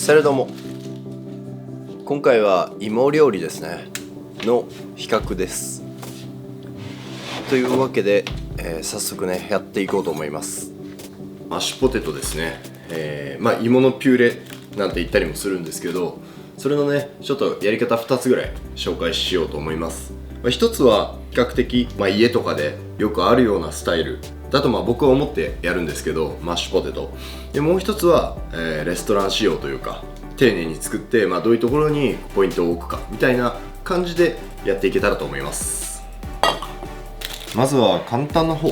されども、今回は芋料理ですねの比較です。というわけで、早速ねやっていこうと思います。マッシュポテトですね、芋のピューレなんて言ったりもするんですけど、それのねちょっとやり方2つぐらい紹介しようと思います。一つは比較的、家とかでよくあるようなスタイルだと僕は思ってやるんですけど、マッシュポテトで、もう一つは、レストラン仕様というか丁寧に作って、どういうところにポイントを置くかみたいな感じでやっていけたらと思います。まずは簡単な方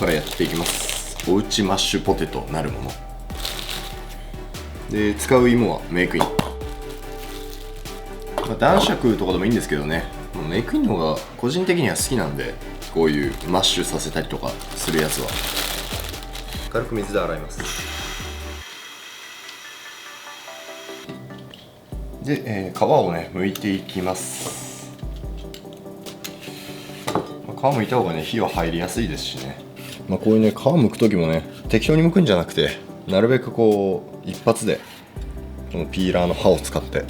からやっていきます。おうちマッシュポテトなるもので、使う芋はメイクイン、男爵とかでもいいんですけどね、メイクインの方が個人的には好きなんで、こういうマッシュさせたりとかするやつは軽く水で洗います。で、皮をね剥いていきます。皮剥いた方がね火は入りやすいですしね、こういうね皮剥く時もね適当に剥くんじゃなくて、なるべくこう一発でこのピーラーの刃を使って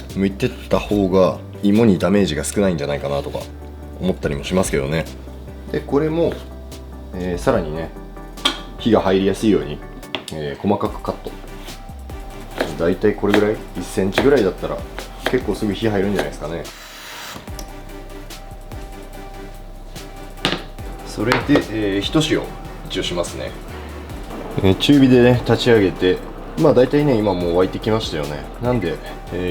剥いてった方が芋にダメージが少ないんじゃないかなとか思ったりもしますけどね。でこれも、さらにね火が入りやすいように、細かくカット。だいたいこれぐらい1センチぐらいだったら結構すぐ火入るんじゃないですかね。それで、ひと塩一応しますね。中火でね立ち上げて、だいたいね今もう沸いてきましたよね。なんで、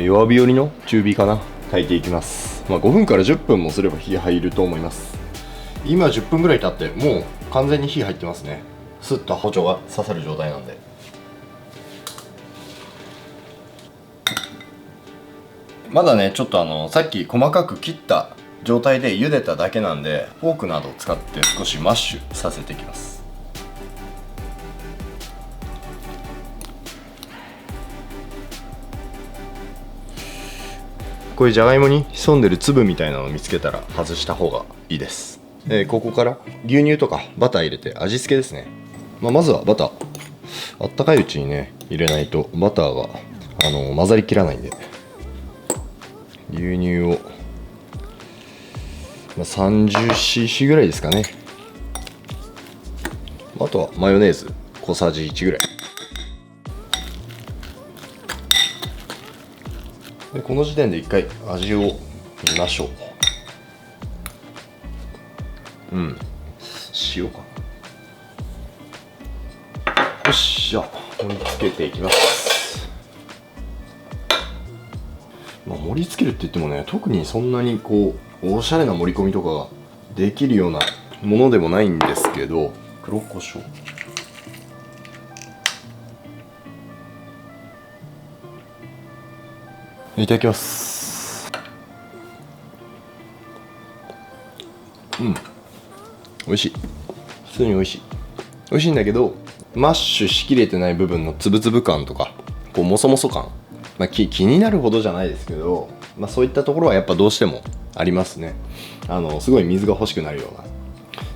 弱火寄りの中火かな炊いていきます。5分から10分もすれば火入ると思います。今10分ぐらい経ってもう完全に火入ってますね。スッと包丁が刺さる状態なんで。まだねちょっとさっき細かく切った状態で茹でただけなんで、フォークなどを使って少しマッシュさせていきます。こういうじゃがいもに潜んでる粒みたいなのを見つけたら外した方がいいです。ここから牛乳とかバター入れて味付けですね。まずはバター、あったかいうちにね入れないとバターが混ざりきらないんで、牛乳を、30cc ぐらいですかね。あとはマヨネーズ小さじ1ぐらいで、この時点で一回味を見ましょう。塩かな。よっしゃ、盛り付けていきます。盛り付けるって言ってもね、特にそんなにこうおしゃれな盛り込みとかができるようなものでもないんですけど、黒胡椒、いただきます。美味しい。普通に美味しい。美味しいんだけど、マッシュしきれてない部分のつぶつぶ感とかこうモソモソ感、気になるほどじゃないですけど、そういったところはやっぱどうしてもありますね。すごい水が欲しくなるような。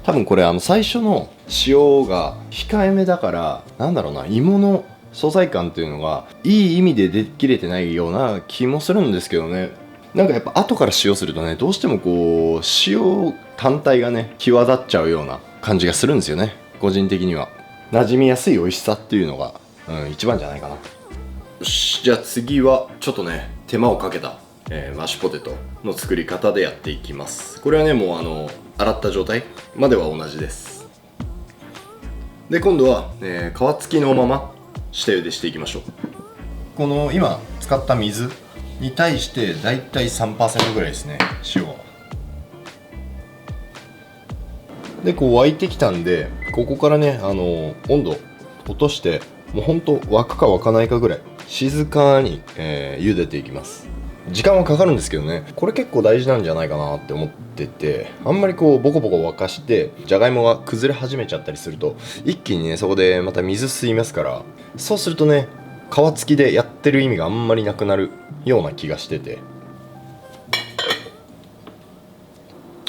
多分これ最初の塩が控えめだから、芋の素材感っていうのがいい意味でできれてないような気もするんですけどね。やっぱ後から塩するとね、どうしてもこう塩単体がね際立っちゃうような感じがするんですよね。個人的には馴染みやすい美味しさっていうのが、一番じゃないかな。よし、じゃあ次はちょっとね手間をかけた、マッシュポテトの作り方でやっていきます。これはねもう洗った状態までは同じです。で今度は、皮付きのまま下茹でしていきましょう。この今使った水に対してだいたい 3% ぐらいですね、塩は。でこう沸いてきたんで、ここからね温度落として、もうほんと沸くか沸かないかぐらい静かに、茹でていきます。時間はかかるんですけどね、これ結構大事なんじゃないかなって思ってて、あんまりこうボコボコ沸かしてじゃがいもが崩れ始めちゃったりすると、一気にねそこでまた水吸いますから、そうするとね皮付きでやってる意味があんまりなくなるような気がしてて、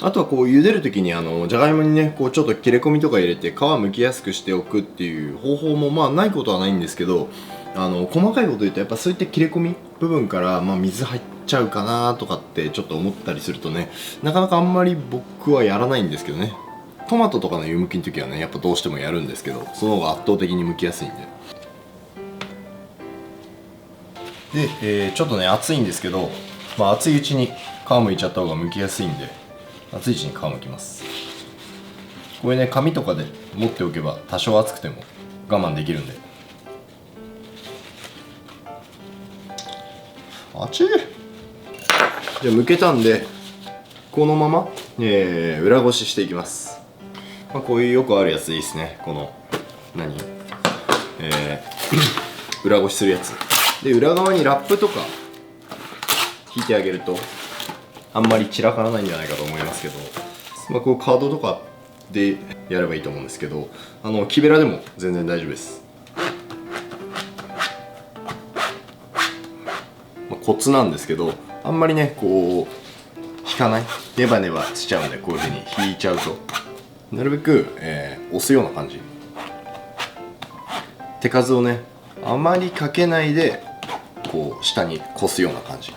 あとはこう茹でる時にじゃがいもにねこうちょっと切れ込みとか入れて皮むきやすくしておくっていう方法もないことはないんですけど、細かいこと言うとやっぱそういった切れ込み部分から、水入っちゃうかなとかってちょっと思ったりするとね、なかなかあんまり僕はやらないんですけどね。トマトとかの湯むきの時はねやっぱどうしてもやるんですけど、その方が圧倒的に剥きやすいんで。ちょっとね熱いんですけど、熱いうちに皮むいちゃった方が剥きやすいんで、熱いうちに皮むきます。これね紙とかで持っておけば多少熱くても我慢できるんで。あちー。じゃあ剥けたんでこのまま、裏ごししていきます。こういうよくあるやつでいいですね。この裏ごしするやつで、裏側にラップとか引いてあげるとあんまり散らからないんじゃないかと思いますけど、こうカードとかでやればいいと思うんですけど、木べらでも全然大丈夫です。コツなんですけど、あんまりねこう引かない、ネバネバしちゃうんで、こういう風に引いちゃうとなるべく、押すような感じ、手数をねあまりかけないでこう下にこすような感じ、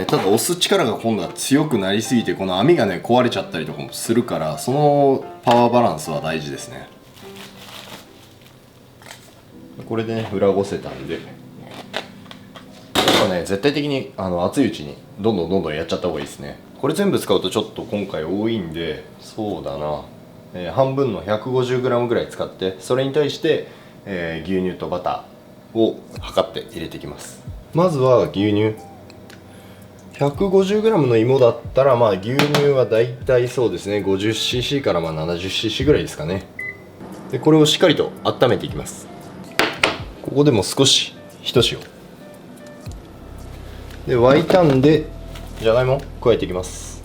ただ押す力が今度は強くなりすぎてこの網がね壊れちゃったりとかもするから、そのパワーバランスは大事ですね。これでね裏ごせたんで、やっぱね絶対的に熱いうちにどんどんやっちゃった方がいいですね。これ全部使うとちょっと今回多いんで、そうだな、半分の 150g ぐらい使って、それに対して、牛乳とバターを測って入れていきます。まずは牛乳 150g の芋だったら、牛乳はだいたいそうですね 50cc から70cc ぐらいですかね。でこれをしっかりと温めていきます。ここでも少しひと塩で、沸いたんでじゃがいも加えていきます。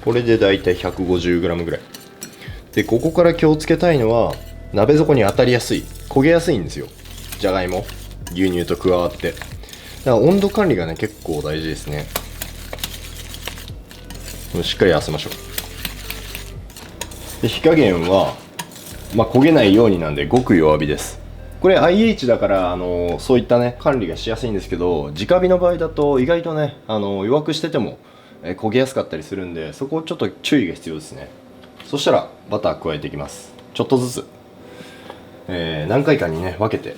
これでだいたい 150g ぐらいで、ここから気をつけたいのは鍋底に当たりやすい、焦げやすいんですよ、じゃがいも牛乳と加わって。だから温度管理がね結構大事ですね。しっかり合わせましょう。で火加減は、焦げないようになんでごく弱火です。これ IH だからそういったね管理がしやすいんですけど、直火の場合だと意外とね弱くしてても焦げやすかったりするんで、そこをちょっと注意が必要ですね。そしたらバター加えていきます。ちょっとずつ、何回かにね分けて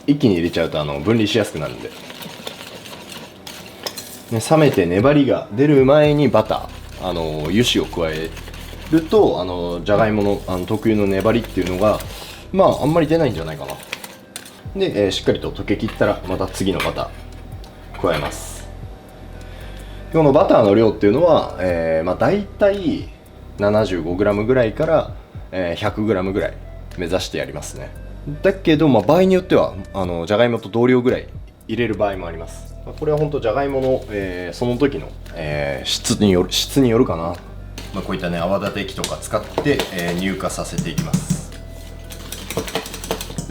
一気に入れちゃうと分離しやすくなるんで、冷めて粘りが出る前にバター油脂を加えるとじゃがいもの特有の粘りっていうのがあんまり出ないんじゃないかな。で、しっかりと溶けきったらまた次のバター加えます。このバターの量っていうのは、だいたい 75g ぐらいから、100g ぐらい目指してやりますね。だけど、場合によってはじゃがいもと同量ぐらい入れる場合もあります。これは本当じゃがいもの、その時の、質によるかな。こういったね泡立て器とか使って、乳化させていきます。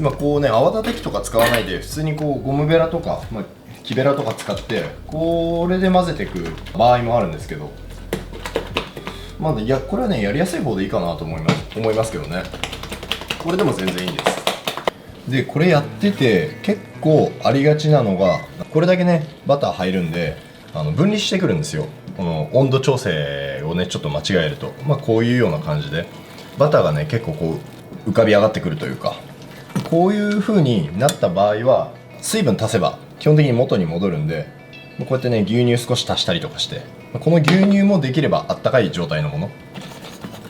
でこうね泡立て器とか使わないで普通にこうゴムベラとか、木べらとか使ってこれで混ぜていく場合もあるんですけど、いやこれはねやりやすい方でいいかなと思いますけどね。これでも全然いいんです。でこれやってて結構ありがちなのが、これだけねバター入るんで分離してくるんですよ。この温度調整をねちょっと間違えると、こういうような感じでバターがね結構こう浮かび上がってくるというか、こういう風になった場合は水分足せば基本的に元に戻るんで、こうやってね牛乳少し足したりとかして、この牛乳もできればあったかい状態のもの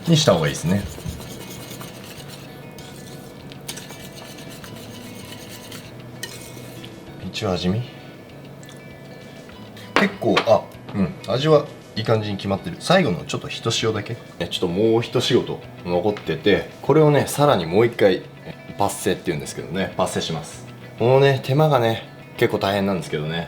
にした方がいいですね。一応味見結構味はいい感じに決まってる。最後のちょっとひと塩だけちょっともう一仕事残ってて、これをねさらにもう一回パッセっていうんですけどね、パッセします。このね手間がね結構大変なんですけどね、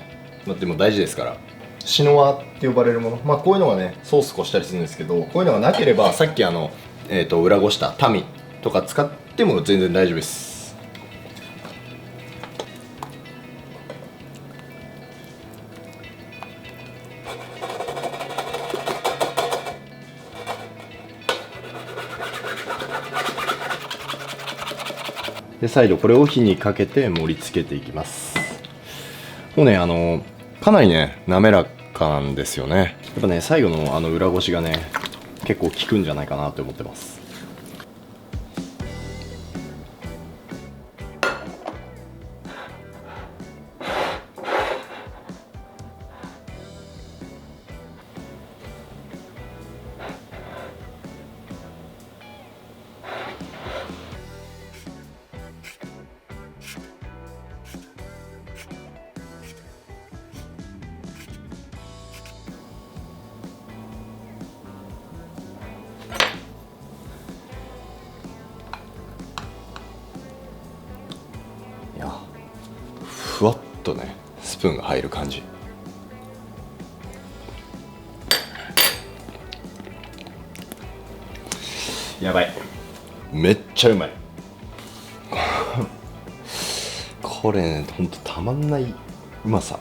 でも大事ですから。シノワって呼ばれるもの、こういうのがねソースこしたりするんですけど、こういうのがなければさっき裏ごしたタミとか使っても全然大丈夫です。で再度これを火にかけて盛り付けていきます。もうねかなりね滑らかなんですよね。やっぱね最後の裏ごしがね結構効くんじゃないかなと思ってます。いやふわっとねスプーンが入る感じ。やばい、めっちゃうまいこれねほんとたまんないうまさ。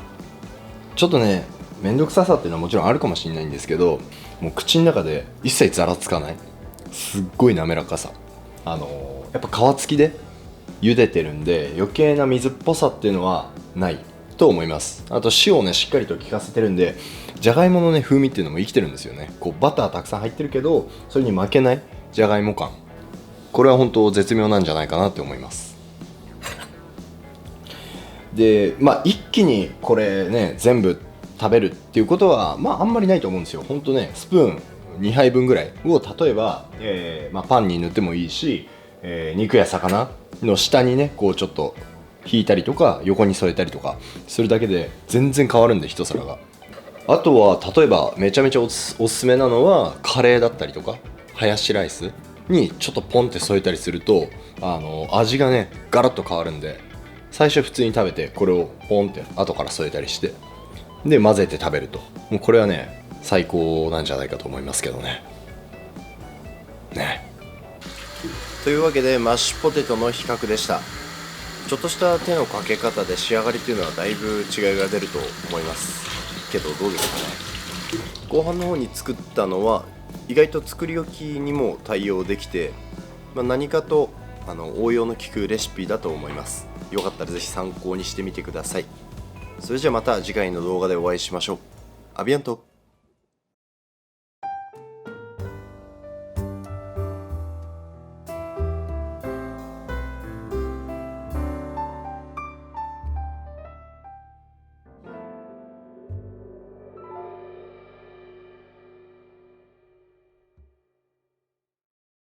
ちょっとねめんどくささっていうのはもちろんあるかもしれないんですけど、もう口の中で一切ざらつかない、すっごい滑らかさ。やっぱ皮付きで茹でてるんで余計な水っぽさっていうのはないと思います。あと塩をねしっかりと効かせてるんで、じゃがいものね風味っていうのも生きてるんですよね。こうバターたくさん入ってるけどそれに負けないじゃがいも感、これは本当絶妙なんじゃないかなって思います。で一気にこれね全部食べるっていうことはあんまりないと思うんですよ。ほんとねスプーン2杯分ぐらいを例えば、パンに塗ってもいいし、肉や魚の下にねこうちょっと引いたりとか横に添えたりとかするだけで全然変わるんで一皿が。あとは例えばめちゃめちゃおすすめなのはカレーだったりとかハヤシライスにちょっとポンって添えたりすると味がねガラッと変わるんで、最初普通に食べてこれをポンって後から添えたりしてで混ぜて食べると、もうこれはね最高なんじゃないかと思いますけどね。というわけでマッシュポテトの比較でした。ちょっとした手のかけ方で仕上がりっていうのはだいぶ違いが出ると思いますけど、どうですかね。後半の方に作ったのは意外と作り置きにも対応できて、何かと応用の効くレシピだと思います。よかったらぜひ参考にしてみてください。それじゃあまた次回の動画でお会いしましょう。アビアント。